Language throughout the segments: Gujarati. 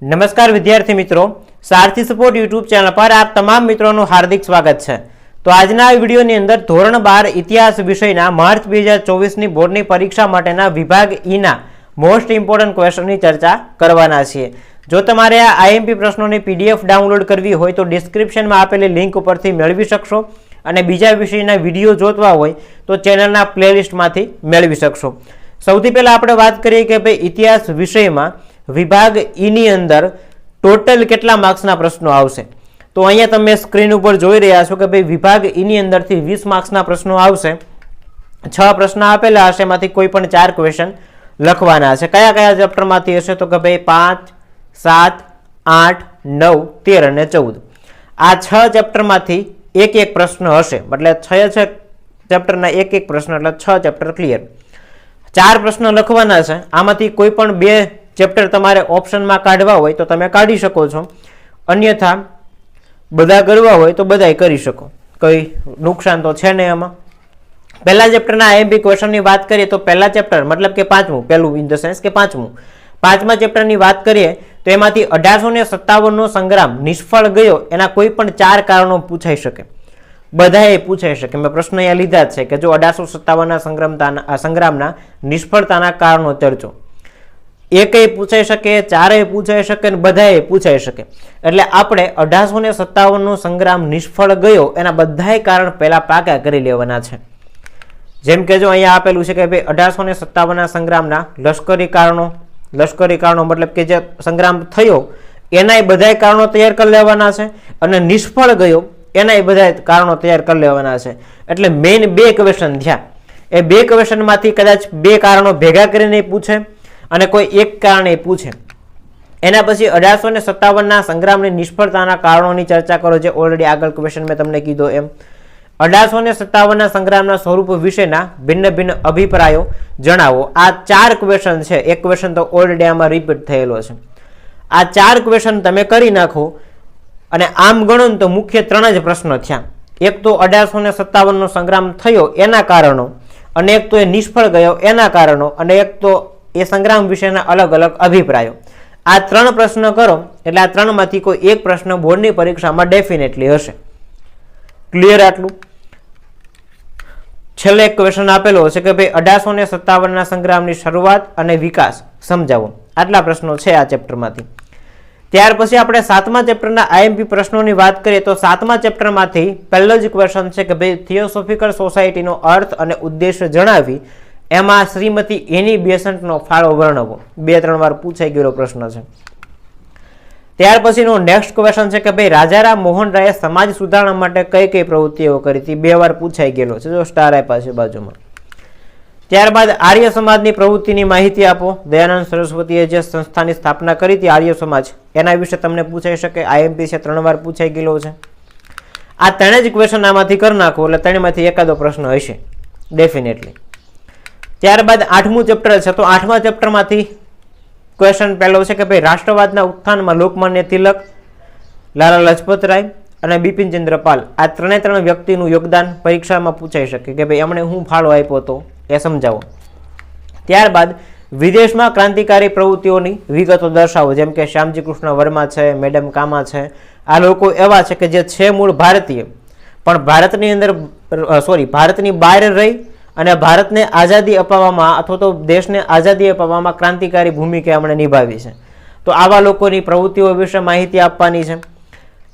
नमस्कार विद्यार्थी मित्रों, सारथी सपोर्ट यूट्यूब चैनल पर आप तमाम मित्रों हार्दिक स्वागत है। तो आज वीडियो अंदर धोरण 12 इतिहास विषय मार्च 2024 बोर्ड की परीक्षा माटेना विभाग ई ना मोस्ट इम्पोर्टન્ટ क्वेश्चन की चर्चा करवाना छीए। जो तमारे आ आईएमपी प्रश्नों की पीडीएफ डाउनलॉड करवी होय तो डिस्क्रिप्शन में आपेली लिंक परथी मेळवी शकशो અને બીજા વિષયના વિડીયો જોતવા હોય તો ચેનલના પ્લેલિસ્ટમાંથી મેળવી શકશો। સૌથી પહેલા આપણે વાત કરીએ કે ભાઈ ઇતિહાસ વિષયમાં વિભાગ ઈ ની અંદર ટોટલ કેટલા માર્ક્સના પ્રશ્નો આવશે। તો અહીંયા તમે સ્ક્રીન ઉપર જોઈ રહ્યા છો કે ભાઈ વિભાગ ઈ ની અંદરથી 20 માર્ક્સના પ્રશ્નો આવશે। 6 પ્રશ્ન આપેલા હશે, એમાંથી કોઈ પણ 4 ક્વેશ્ચન લખવાના હશે। કયા કયા ચેપ્ટરમાંથી હશે તો કે ભાઈ 5, 7, 8, 9, 13 અને 14 આ 6 ચેપ્ટરમાંથી एक एक प्रश्न हशे, मतलब 6 चेप्टरना एक एक प्रश्न એટલે 6 चेप्टर क्लियर। 4 प्रश्न लखवाना छे, आमांथी कोई पण 2 चेप्टर तमारे ऑप्शन में काढवा होय तो तमे काढी शको छो, अन्यथा बधा करवा होय तो बधाय करी शको, कोई नुकसान तो छे नहीं आमां। पहला चेप्टरना आईएमपी क्वेश्चन की बात करिए तो पहला चेप्टर मतलब के 5मुं, पहलू इन द सेंस के 5मुं 5मा चेप्टर की बात करिए तो एमांथी 1857 नो संग्राम निष्फळ गयो एना कोई पण 4 कारणों पूछाई शके, बधाए पूछाई शके। मैं प्रश्न अहींया लीधा छे कि जो 1857 संग्रामना निष्फळताना कारणों चर्चो एकेय पूछाई शके, 4 पूछाई शके, बधाए पूछाई शके। एटले आपणे 1857 नो संग्राम निष्फळ गयो एना बधाए कारण पहेला पाका करी लेवाना छे। जेम के जो अहींया आपेलुं छे के भाई 1857 संग्रामना लश्करी कारणों मतलब के जे संग्राम थयो एनाय बधाय कारणों तैयार कर लेवाना छे अने निष्फळ गयो एनाय बधाय कारणों तैयार कर लेवाना छे। एटले मेन 2 क्वेश्चन थया, ए 2 क्वेश्चन मांथी कदाच 2 कारणों भेगा करीने पूछे अने कोई एक कारण पूछे। एना पछी 1857 ना संग्रामनी निष्फळताना कारणोनी चर्चा करो, जे ऑलरेडी आगळ क्वेश्चन में तमने कीधो एम। 1857 संग्रामना स्वरूप विषयना भिन्न भिन्न अभिप्रायो जणावो। आ 4 क्वेश्चन छे, एक क्वेश्चन तो ऑलरेडी आमां रिपीट थयेलो छे। आ 4 क्वेश्चन तमे करी नाखो अने आम गणो तो मुख्य 3 ज प्रश्न थया। एक तो 1857 नो संग्राम थयो एना कारणो, अने एक तो ए निष्फळ गयो एना कारणो, अने एक तो ए संग्राम विषयना अलग अलग अभिप्रायो। आ 3 प्रश्न करो एटले आ 3 मांथी कोई एक प्रश्न बोर्डनी परीक्षामां डेफिनेटली हशे। क्लियर आटलुं? छेल्ले एक क्वेश्चन आपेलो छे के भाई 1857 ना संग्रामनी शरूआत अने विकास समजावो। आटला प्रश्नों छे आ चेप्टरमांथी। त्यार पछी आपणे 7मा चेप्टरना आईएमपी प्रश्नोनी वात करीए तो 7मा चेप्टरमांथी पहेलो ज क्वेश्चन छे के भाई थियोसोफिकल सोसायटीनो अर्थ अने उद्देश्य जणावी एमां श्रीमती एनी बेसंटनो फाळो वर्णवो। 2-3 वार पूछाई गયેલો प्रश्न छे। त्यार पछीनो नेक्स्ट क्वेश्चन है कि भाई राजाराम मोहन राय समाज सुधारणा माटे कई कई प्रवृत्तिओ करी थी, 2 वार पूछाई गયેલો छे, जो स्टार आप्या छे बाजुमां। त्यारबाद आर्य समाजनी प्रवृत्तिनी माहिती आपो। दयानंद सरस्वतीए जे संस्थानी स्थापना करी थी आर्य समाज एना विषे तमने पूछाई शके, आईएमपी छे 3 वार पूछाई गયેલો छे। आ 3 ज क्वेश्चन आमांथी कर नाखो એટલે 3 मांथी एकादो प्रश्न हशे डेफिनेटली। त्यारबाद 8मुं चेप्टर छे तो 8मा चेप्टरमांथी क्वेश्चन पहलो है कि भाई राष्ट्रवादना उत्थान में लोकमान्य तिलक, लाला लजपत राय और बिपिन चंद्र पाल आ 3 व्यक्तिનું योगदान परीक्षा में पूछाई शके कि भाई एमणे हूँ फाळो आप्यो तो ए समजावो। त्यारबाद विदेश में क्रांतिकारी प्रवृत्तिओनी विगतो दर्शावो, जेम के श्यामजी कृष्ण वर्मा है, मेडम कामा है। आ लोको एवा छे के जे छे मूळ भारतीय पण भारतनी अंदर भारतनी बहार रही અને ભારતને આઝાદી અપાવવામાં અથવા તો દેશને આઝાદી અપાવવામાં ક્રાંતિકારી ભૂમિકા એમણે નિભાવી છે। તો આવા લોકોની પ્રવૃત્તિઓ વિશે માહિતી આપવાની છે।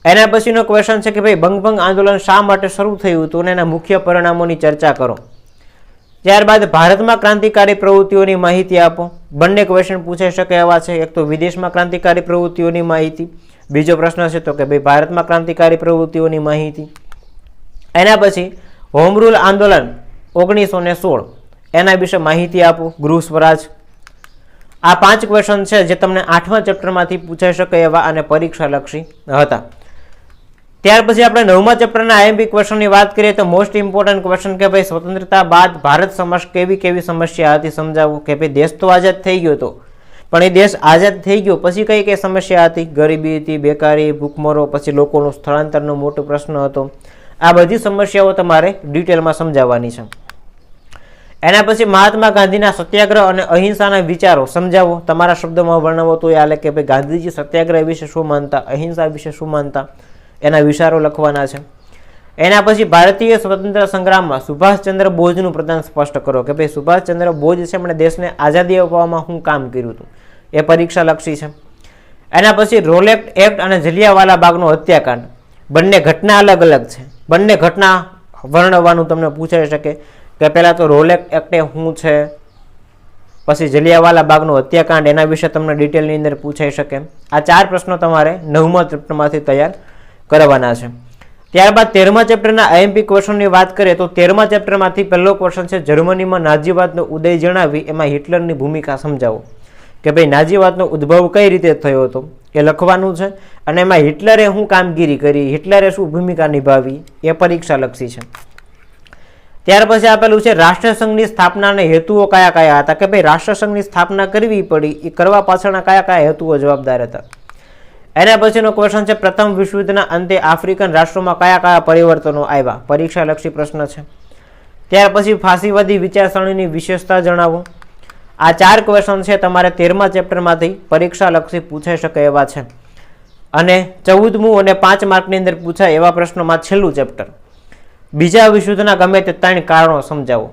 એના પછીનો ક્વેશ્ચન છે કે ભાઈ બંગભંગ આંદોલન શા માટે શરૂ થયું હતું અને એના મુખ્ય પરિણામોની ચર્ચા કરો। ત્યારબાદ ભારતમાં ક્રાંતિકારી પ્રવૃત્તિઓની માહિતી આપો। બંને ક્વેશ્ચન પૂછાઈ શકે એવા છે, એક તો વિદેશમાં ક્રાંતિકારી પ્રવૃત્તિઓની માહિતી, બીજો પ્રશ્ન છે તો કે ભાઈ ભારતમાં ક્રાંતિકારી પ્રવૃત્તિઓની માહિતી। એના પછી હોમ રૂલ આંદોલન 1916 एना विषे माहिती आपो, गृह स्वराज। आ 5 क्वेश्चन है जे तमने 8मा चेप्टर मांथी पूछाई शके एवा अने परीक्षा लक्षी हता। त्यार पछी आपणे 9मा चेप्टरना आईएमपी क्वेश्चन की बात करिए तो मोस्ट इम्पोर्टન્ટ क्वेश्चन के भाई स्वतंत्रता बाद भारत समक्ष केवी केवी समस्या हती समजावो। कि भाई देश तो आजाद थई गयो तो पण ए देश आजाद थई गयो पछी कई कई समस्या हती, गरीबी हती, बेकारी, भूखमरो, पछी लोकोनो स्थलांतरनो मोटो प्रश्न हतो। आ बधी समस्याओ तमारे डिटेल में समजाववानी छे। એના પછી મહાત્મા ગાંધીના સત્યાગ્રહ અને અહિંસાના વિચારો સમજાવો, તમારા શબ્દોમાં વર્ણવો તો એ હાલે કે ભાઈ ગાંધીજી સત્યાગ્રહ વિશે શું માનતા, અહિંસા વિશે શું માનતા, એના વિચારો લખવાના છે. એના પછી ભારતીય સ્વતંત્ર સંગ્રામમાં સુભાષચંદ્ર બોઝનું પ્રદાન સ્પષ્ટ કરો કે ભાઈ સુભાષચંદ્ર બોઝ છે એમણે દેશને આઝાદી અપાવવામાં શું કામ કર્યું હતું, એ પરીક્ષા લક્ષી છે. એના પછી રોલેટ એક્ટ અને જલિયાવાલા બાગનો હત્યાકાંડ, બંને ઘટના અલગ અલગ છે, બંને ઘટના વર્ણવવાનું તમને પૂછાઈ શકે કે પહેલાં તો રોલેટ એક્ટ શું છે, પછી જલિયાવાલા બાગનો હત્યાકાંડ એના વિશે તમને ડિટેલની અંદર પૂછાઈ શકે. આ 4 પ્રશ્નો તમારે 9મા ચેપ્ટરમાંથી તૈયાર કરવાના છે. ત્યારબાદ 13મા ચેપ્ટરના આઈએમપી ક્વેશ્ચનની વાત કરીએ તો 13મા ચેપ્ટરમાંથી પહેલો ક્વેશ્ચન છે જર્મનીમાં નાઝીવાદનો ઉદય જણાવી એમાં હિટલરની ભૂમિકા સમજાવો કે ભાઈ નાઝીવાદનો ઉદ્ભવ કઈ રીતે થયો હતો એ લખવાનું છે અને એમાં હિટલરે શું કામગીરી કરી, હિટલરે શું ભૂમિકા નિભાવી, એ પરીક્ષા લક્ષી છે. ત્યાર પછી આપેલું છે રાષ્ટ્રસંઘની સ્થાપનાના હેતુઓ કયા કયા હતા કે ભાઈ રાષ્ટ્રસંઘની સ્થાપના કરવી પડી, એ કરવા પાછળના કયા કયા હેતુઓ જવાબદાર હતા. એના પછીનો ક્વેશ્ચન છે પ્રથમ વિશ્વયુદ્ધના અંતે આફ્રિકન રાષ્ટ્રોમાં કયા કયા પરિવર્તનો આવ્યા, પરીક્ષા લક્ષી પ્રશ્ન છે. ત્યાર પછી ફાંસીવાદી વિચારસરણીની વિશેષતા જણાવો. આ 4 ક્વેશ્ચન છે તમારે 13મા ચેપ્ટરમાંથી પરીક્ષા લક્ષી પૂછાઈ શકે એવા છે. અને 14મું અને 5 માર્કની અંદર પૂછાય એવા પ્રશ્નોમાં છેલ્લું ચેપ્ટર બીજા વિશ્વયુદ્ધના ગમે તે 3 કારણો સમજાવો.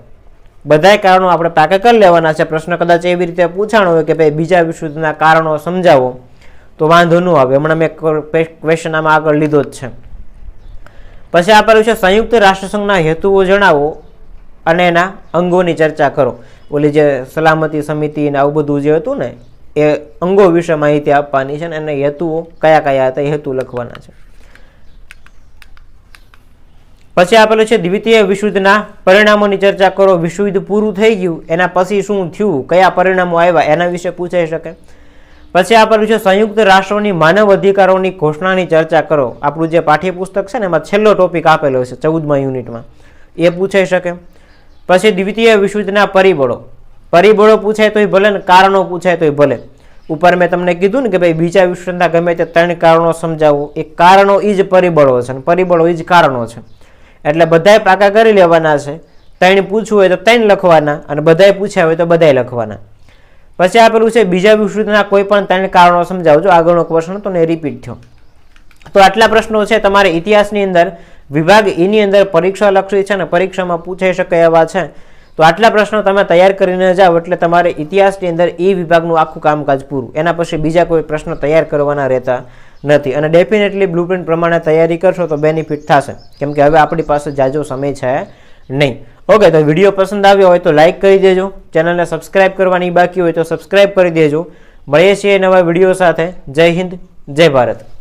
બધાય કારણો આપણે પાકે કરી લેવાના છે. પ્રશ્ન કદાચ એવી રીતે પૂછાણો હોય કે ભાઈ બીજા વિશ્વયુદ્ધના કારણો સમજાવો તો વાંધો ન આવે. હમણાં મેં ક્વેશ્ચન આમાં આગળ લીધો જ છે. પછી આપેલું છે સંયુક્ત રાષ્ટ્રસંઘના હેતુઓ જણાવો અને એના અંગોની ચર્ચા કરો. ઓલી જે સલામતી સમિતિ ને આવું બધું જે હતું ને એ અંગો વિશે માહિતી આપવાની છે અને એના હેતુઓ કયા કયા હતા એ હેતુ લખવાના છે. પછી આપેલું છે દ્વિતીય વિશ્વયુદ્ધના પરિણામોની ચર્ચા કરો. વિશ્વયુદ્ધ પૂરું થઈ ગયું એના પછી શું થયું, કયા પરિણામો આવ્યા એના વિશે પૂછાઈ શકે. પછી આપેલું છે સંયુક્ત રાષ્ટ્રોની માનવ અધિકારોની ઘોષણાની ચર્ચા કરો. આપણું જે પાઠ્યપુસ્તક છે ને એમાં છેલ્લો ટોપિક આપેલો છે 14મા યુનિટમાં, એ પૂછાઈ શકે. પછી દ્વિતીય વિશ્વયુદ્ધના પરિબળો પૂછાય તોય ભલે ને કારણો પૂછાય તોય ભલે. ઉપર મેં તમને કીધું ને કે ભાઈ બીજા વિશ્વયુદ્ધના ગમે તે 3 કારણો સમજાવો. એ કારણો એ જ પરિબળો છે અને પરિબળો એ જ કારણો છે. એટલે બધાય પાકા કરી લેવાના છે. 3 પૂછવું હોય તો 3 લખવાના અને બધાય પૂછ્યા હોય તો બધાય લખવાના. પછી આપેલું છે બીજા વિશ્વયુદ્ધના કોઈ પણ 3 કારણો સમજાવજો. આગળનો ક્વેશ્ચન હતો ને રિપીટ થયો. તો આટલા પ્રશ્નો છે તમારે ઇતિહાસની અંદર વિભાગ ઈની અંદર પરીક્ષા લક્ષી છે અને પરીક્ષામાં પૂછાઈ શકે એવા છે. તો આટલા પ્રશ્નો તમે તૈયાર કરીને જાઓ એટલે તમારે ઇતિહાસની અંદર એ વિભાગનું આખું કામકાજ પૂરું. એના પછી બીજા કોઈ પ્રશ્નો તૈયાર કરવાના રહેતા નથી. અને ડેફિનેટલી બ્લુપ્રિન્ટ પ્રમાણે તૈયારી કરશો તો બેનિફિટ થશે, કેમ કે હવે આપણી પાસે જાજો સમય છે નહીં. ઓકે, તો વિડીયો પસંદ આવ્યો હોય તો લાઇક કરી દેજો. ચેનલને સબસ્ક્રાઇબ કરવાની બાકી હોય તો સબસ્ક્રાઇબ કરી દેજો. મળીએ છીએ નવા વિડીયો સાથે. જય હિન્દ, જય ભારત.